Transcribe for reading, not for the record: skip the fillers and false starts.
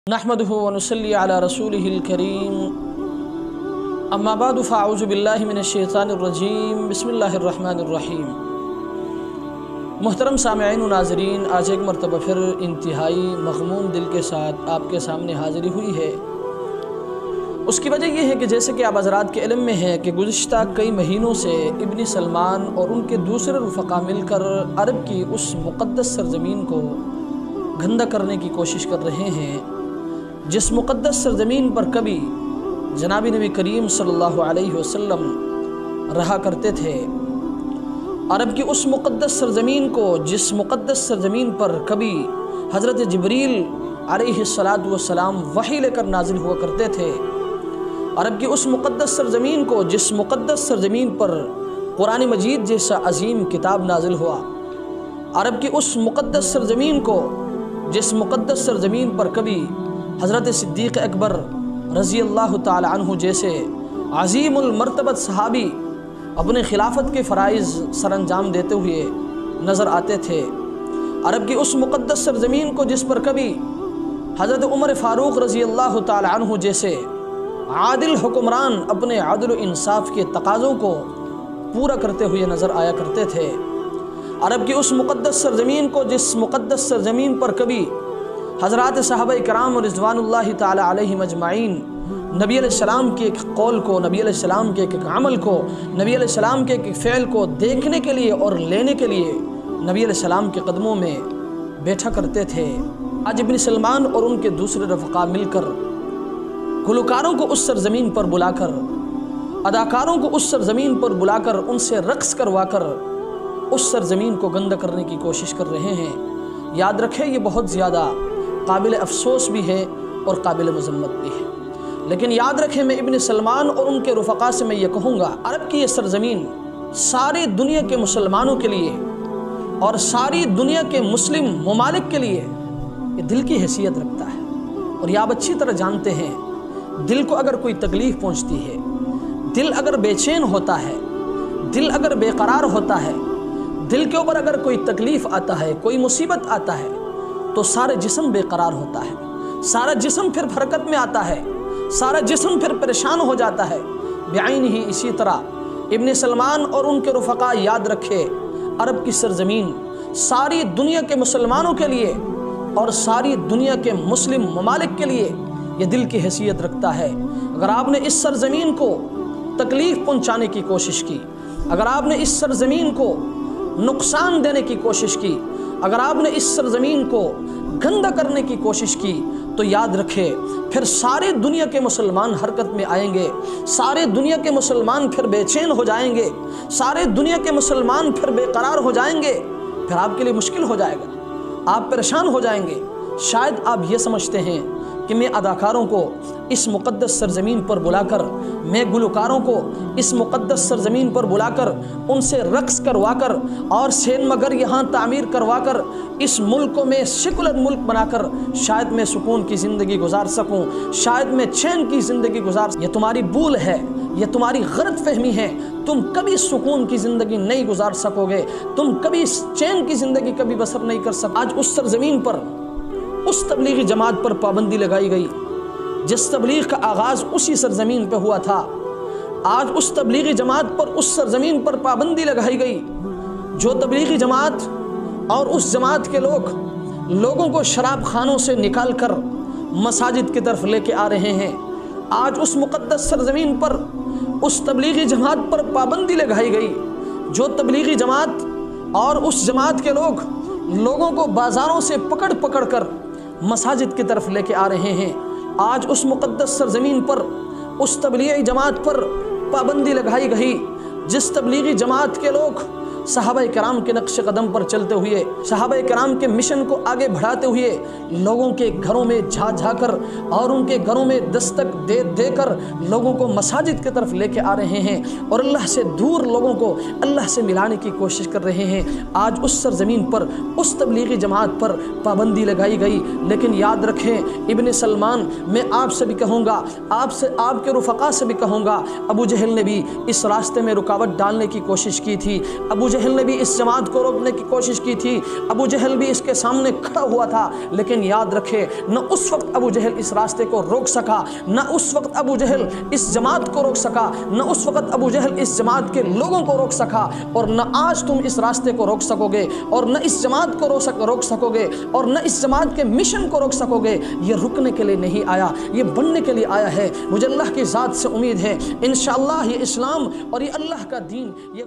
नहमदुहु व नुसल्ली अला रसूलिहिल करीम अम्मा बाद फ़अऊज़ु बिल्लाहि मिनश शैतानिर रजीम बिस्मिल्लाहिर रहमानिर रहीम। मुहतरम सामईन व नाज़रीन, आज एक मरतबा फिर इंतहाई मग़मूम दिल के साथ आपके सामने हाज़िरी हुई है। उसकी वजह यह है कि जैसे कि आप हज़रात के इल्म में है कि गुज़िश्ता कई महीनों से इब्न सलमान और उनके दूसरे रुफ़क़ा मिलकर अरब की उस मुक़द्दस सरज़मीन को गंदा करने की कोशिश कर रहे हैं, जिस मुक़द्दस सरज़मीन पर कभी जनाबी नबी करीम सल्लल्लाहु अलैहि वसल्लम रहा करते थे। अरब की उस मुक़द्दस सरज़मीन को, जिस मुक़द्दस सरज़मीन पर कभी हज़रत जिब्रील अलैहिस्सलातु वस्सलाम वही लेकर नाजिल हुआ करते थे। अरब की उस मुक़द्दस सरज़मीन को, जिस मुक़द्दस सरज़मीन पर कुरान मजीद जैसा अजीम किताब नाजिल हुआ। अरब की उस मुक़द्दस सरज़मीन को, जिस मुक़द्दस सरज़मीन पर कभी हज़रत सिद्दीक़ अकबर रज़ी अल्लाह ताला अन्हु जैसे अज़ीमुल मर्तबत सहाबी अपने खिलाफत के फ़राइज़ सरअंजाम देते हुए नज़र आते थे। अरब की उस मुक़द्दस सरज़मीन को, जिस पर कभी हज़रत उमर फ़ारूक़ रज़ी अल्लाह ताला अन्हु जैसे आदिल हुक्मरान अपने अदल व इंसाफ के तकाज़ों को पूरा करते हुए नज़र आया करते थे। अरब की उस मुक़द्दस सरज़मीन को, जिस मुक़द्दस सरज़मीन पर कभी हज़रात सहाबाए किराम रिज़वानुल्लाहि ताला अलैहिम अजमाइन नबी अलैहिस्सलाम के एक कौल को, नबी अलैहिस्सलाम के एक अमल को, नबी अलैहिस्सलाम के एक फ़ेल को देखने के लिए और लेने के लिए नबी अलैहिस्सलाम के कदमों में बैठा करते थे। आज इब्न सलमान और उनके दूसरे रफ़क़ा मिलकर गुलकारों को उस सरज़मीन पर बुलाकर, अदाकारों को उस सरज़मीन पर बुलाकर उनसे रक़्स करवाकर उस सरज़मीन को गंदा करने की कोशिश कर रहे हैं। याद रखें, ये बहुत ज़्यादा काबिल अफ़सोस भी है और काबिल मज़म्मत भी है। लेकिन याद रखें, मैं इब्न सलमान और उनके रुफ़क़ा से मैं ये कहूँगा, अरब की ये सरज़मीन सारी दुनिया के मुसलमानों के लिए और सारी दुनिया के मुस्लिम ममालिक के लिए ये दिल की हैसियत रखता है। और ये आप अच्छी तरह जानते हैं, दिल को अगर कोई तकलीफ़ पहुँचती है, दिल अगर बेचैन होता है, दिल अगर बेकरार होता है, दिल के ऊपर अगर कोई तकलीफ़ आता है, कोई मुसीबत आता है, तो सारा जिस्म बेकरार होता है, सारा जिस्म फिर हरकत में आता है, सारा जिस्म फिर परेशान हो जाता है। बेआइन ही इसी तरह इब्न सलमान और उनके रुफ़क़ा, याद रखे, अरब की सरज़मीन सारी दुनिया के मुसलमानों के लिए और सारी दुनिया के मुस्लिम ममालिक के लिए ये दिल की हैसियत रखता है। अगर आपने इस सरज़मीन को तकलीफ़ पहुँचाने की कोशिश की, अगर आपने इस सरज़मीन को नुकसान देने की कोशिश की, अगर आपने इस सरज़मीन को गंदा करने की कोशिश की, तो याद रखें, फिर सारे दुनिया के मुसलमान हरकत में आएंगे, सारे दुनिया के मुसलमान फिर बेचैन हो जाएंगे, सारे दुनिया के मुसलमान फिर बेकरार हो जाएंगे, फिर आपके लिए मुश्किल हो जाएगा, आप परेशान हो जाएंगे। शायद आप ये समझते हैं कि मैं अदाकारों को इस मुक़द्दस सरज़मीन पर बुलाकर, मैं गुलकारों को इस मुक़द्दस सरज़मीन पर बुलाकर उनसे रक़्स करवाकर और सेन मगर यहाँ तामीर करवाकर इस मुल्क को मैं सेकुलर मुल्क बनाकर शायद मैं सुकून की ज़िंदगी गुजार सकूँ, शायद मैं चैन की ज़िंदगी गुजार। ये तुम्हारी भूल है, ये तुम्हारी गलत फहमी है। तुम कभी सुकून की ज़िंदगी नहीं गुजार सकोगे, तुम कभी चैन की ज़िंदगी कभी बसर नहीं कर सकोगे। आज उस सरज़मीन पर, उस तबलीगी जमात पर पाबंदी लगाई गई जिस तबलीग का आगाज़ उसी सरज़मीन पर हुआ था। आज उस तबलीगी जमात पर, उस सरज़मीन पर पाबंदी लगाई गई जो तबलीगी जमात और उस जमात के लोगों को शराब खानों से निकाल कर मसाजिद की तरफ लेके आ रहे हैं। आज उस मुक़द्दस सरज़मीन पर, उस तबलीगी जमात पर पाबंदी लगाई गई जो तबलीगी जमात और उस जमात के लोगों को बाज़ारों से पकड़ पकड़ कर मसाजिद की तरफ लेके आ रहे हैं। आज उस मुक़द्दस सरज़मीन पर, उस तबलीगी जमात पर पाबंदी लगाई गई जिस तबलीगी जमात के लोग सहाबाए किराम के नक्श कदम पर चलते हुए, सहाबाए किराम के मिशन को आगे बढ़ाते हुए लोगों के घरों में जा कर और उनके घरों में दस्तक दे कर लोगों को मसाजिद की तरफ लेके आ रहे हैं और अल्लाह से दूर लोगों को अल्लाह से मिलाने की कोशिश कर रहे हैं। आज उस सरज़मीन पर, उस तबलीगी जमात पर पाबंदी लगाई गई। लेकिन याद रखें, इब्न सलमान, मैं आपसे भी कहूँगा, आपसे, आपके रुफ़क़ा से भी कहूँगा, अबू जहल ने भी इस रास्ते में रुकावट डालने की कोशिश की थी। अबू جہل نے بھی اس جماعت کو روکنے کی کوشش کی تھی، ابو جہل بھی اس کے سامنے کھڑا ہوا تھا، لیکن یاد رکھے نہ اس وقت ابو جہل اس راستے کو روک سکا، نہ اس وقت ابو جہل اس جماعت کو روک سکا، نہ اس وقت ابو جہل اس جماعت کے لوگوں کو روک سکا، اور نہ آج تم اس راستے کو روک سکو گے، اور نہ اس جماعت کو روک سکو گے، اور نہ اس جماعت کے مشن کو روک سکو گے۔ یہ رکنے کے لیے نہیں آیا، یہ بننے کے لیے آیا ہے۔ مجھے اللہ کی ذات سے امید ہے انشاءاللہ یہ اسلام اور یہ اللہ کا دین یہ